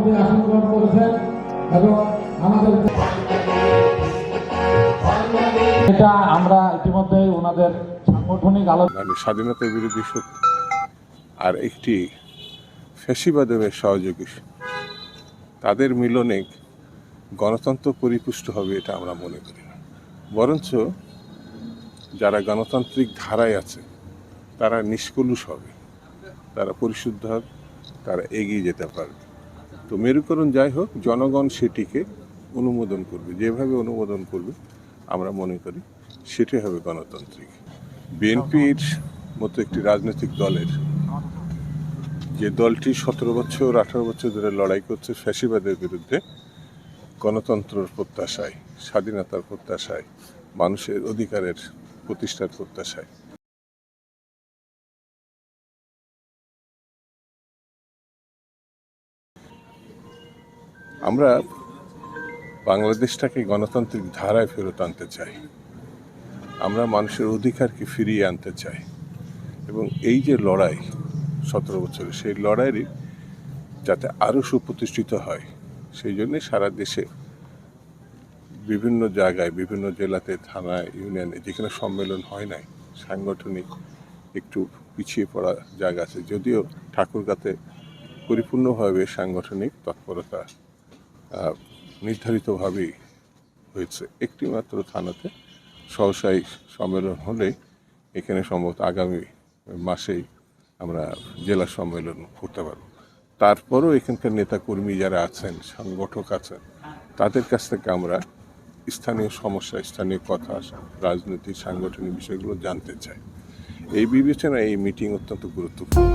সভাপতি আসন গ্রহণ করেছেন এবং আমাদের এটা আমরা ইতিমধ্যে ওনাদের সাংগঠনিক আলোচনা স্বাধীনতা বিরোধী শক্তি আর একটি ফ্যাসিবাদের সহযোগী তাদের মিলনে গণতন্ত্র পরিপুষ্ট হবে এটা আমরা মনে করি না। বরঞ্চ যারা গণতান্ত্রিক ধারায় আছে তারা নিষ্কলুষ হবে, তারা পরিশুদ্ধ হবে, তারা এগিয়ে যেতে পারবে। তো মেরুকরণ যাই হোক, জনগণ সেটিকে অনুমোদন করবে, যেভাবে অনুমোদন করবে আমরা মনে করি সেটাই হবে গণতান্ত্রিক। বিএনপির মতো একটি রাজনৈতিক দলের যে দলটি 17 বছর 18 বছর ধরে লড়াই করছে ফ্যাসিবাদের বিরুদ্ধে, গণতন্ত্রের প্রত্যাশায়, স্বাধীনতার প্রত্যাশায়, মানুষের অধিকারের প্রতিষ্ঠার প্রত্যাশায়, আমরা বাংলাদেশটাকে গণতান্ত্রিক ধারায় ফেরত আনতে চাই। আমরা মানুষের অধিকারকে ফিরিয়ে আনতে চাই এবং এই যে লড়াই 17 বছরে, সেই লড়াইয়ের যাতে আরও সুপ্রতিষ্ঠিত হয় সেই জন্যে সারা দেশে বিভিন্ন জায়গায়, বিভিন্ন জেলাতে, থানায়, ইউনিয়নে যেখানে সম্মেলন হয় নাই, সাংগঠনিক একটু পিছিয়ে পড়া জায়গা আছে, যদিও ঠাকুরগাঁতে পরিপূর্ণভাবে সাংগঠনিক তৎপরতা নির্ধারিতভাবেই হয়েছে। একটি মাত্র থানাতে সহসাই সম্মেলন হলে এখানে সম্ভবত আগামী মাসেই আমরা জেলা সম্মেলন করতে পারব। তারপরও এখানকার নেতাকর্মী যারা আছেন, সংগঠক আছেন, তাদের কাছ থেকে আমরা স্থানীয় সমস্যা, স্থানীয় কথা, রাজনৈতিক সাংগঠনিক বিষয়গুলো জানতে চাই। এই বিবেচনায় এই মিটিং অত্যন্ত গুরুত্বপূর্ণ।